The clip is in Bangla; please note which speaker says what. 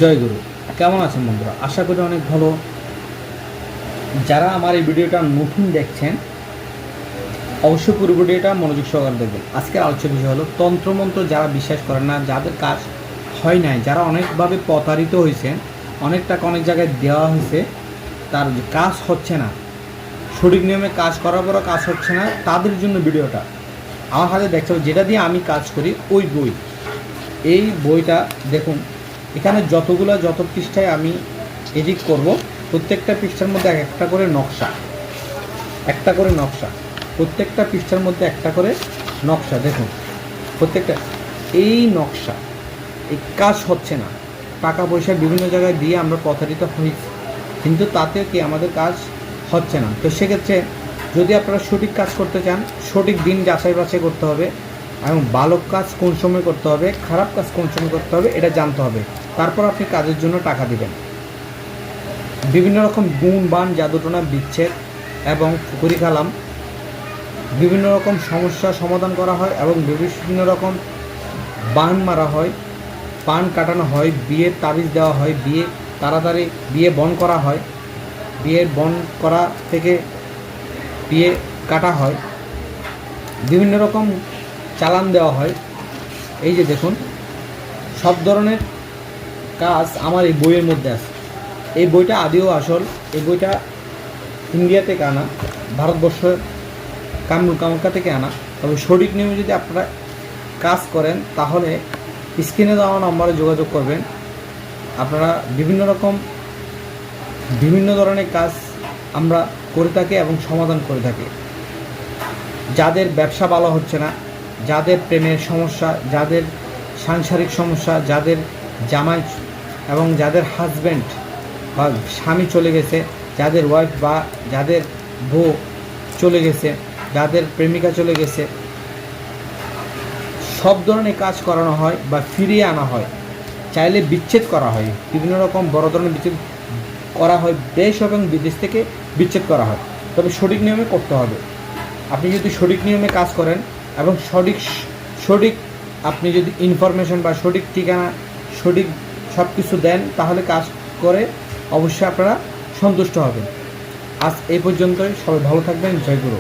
Speaker 1: জয় গুরু। কেমন আছেন বন্ধুরা? আশা করি অনেক ভালো। যারা আমার এই ভিডিওটা নতুন দেখছেন অবশ্যই পুরো ভিডিওটা মনোযোগ সহকারে দেখবেন। আজকের আলোচ্য বিষয় হলো তন্ত্রমন্ত্র যারা বিশ্বাস করেন না, যাদের কাজ হয় নাই, যারা অনেকভাবে প্রতারিত হয়েছেন, অনেক টাকা অনেক জায়গায় দেওয়া হয়েছে, তার কাজ হচ্ছে না, সঠিক নিয়মে কাজ করার পরও কাজ হচ্ছে না, তাদের জন্য ভিডিওটা। আমার হাতে দেখতে হবে যেটা দিয়ে আমি কাজ করি ওই বই। এই বইটা দেখুন, এখানে যত পৃষ্ঠায় আমি এডিট করব, প্রত্যেকটা পৃষ্ঠার মধ্যে একটা করে নকশা, প্রত্যেকটা পৃষ্ঠার মধ্যে একটা করে নকশা। দেখুন প্রত্যেকটা এই নকশা, এই কাজ হচ্ছে না, টাকা পয়সা বিভিন্ন জায়গায় দিয়ে আমরা প্রতারিত হয়েছি, কিন্তু তাতেও কি আমাদের কাজ হচ্ছে না। তো সেক্ষেত্রে যদি আপনারা সঠিক কাজ করতে চান, সঠিক দিন যাচাই বাছাই করতে হবে এবং ভালো কাজ কোন সময় করতে হবে, খারাপ কাজ কোন সময় করতে হবে এটা জানতে হবে। তারপর আপনি কাজের জন্য টাকা দিবেন। বিভিন্ন রকম গুণ বান জাদুটোনা বিচ্ছেদ এবং ফুকুরি কালাম, বিভিন্ন রকম সমস্যা সমাধান করা হয় এবং বিভিন্ন রকম বান মারা হয়, পান কাটানো হয়, বিয়ের তাবিজ দেওয়া হয়, তাড়াতাড়ি বিয়ে বন করা হয়, বিয়ের বন করা থেকে বিয়ে কাটা হয়, বিভিন্ন রকম চালান দেওয়া হয়। এই যে দেখুন, সব ধরনের কাজ আমার এই বইয়ের মধ্যে আছে। এই বইটা আদিও আসল, এই বইটা ইন্ডিয়া থেকে আনা, ভারতবর্ষের কামরূপ কামাখ্যা থেকে আনা। তবে সঠিক নিয়মে যদি আপনারা কাজ করেন তাহলে স্ক্রিনে দেওয়া নম্বরে যোগাযোগ করবেন। আপনারা বিভিন্ন ধরনের কাজ আমরা করে থাকি এবং সমাধান করে থাকি। যাদের ব্যবসা ভালো হচ্ছে না, যাদের প্রেমের সমস্যা, যাদের সাংসারিক সমস্যা, যাদের জামাই এবং যাদের হাজব্যান্ড বা স্বামী চলে গেছে, যাদের ওয়াইফ বা যাদের বউ চলে গেছে, যাদের প্রেমিকা চলে গেছে, সব ধরনের কাজ করানো হয় বা ফিরিয়ে আনা হয়। চাইলে বিচ্ছেদ করা হয়, বিভিন্ন রকম বড় ধরনের বিচ্ছেদ করা হয়, দেশ এবং বিদেশ থেকে বিচ্ছেদ করা হয়। তবে সঠিক নিয়মে করতে হবে। আপনি যদি সঠিক নিয়মে কাজ করেন এবং সঠিক আপনি যদি ইনফরমেশন বা সঠিক ঠিকানা, সঠিক সব কিছু দেন, তাহলে কাজ করে অবশ্যই আপনারা সন্তুষ্ট হবেন। আজ এই পর্যন্তই। সবাই ভালো থাকবেন। জয় গুরু।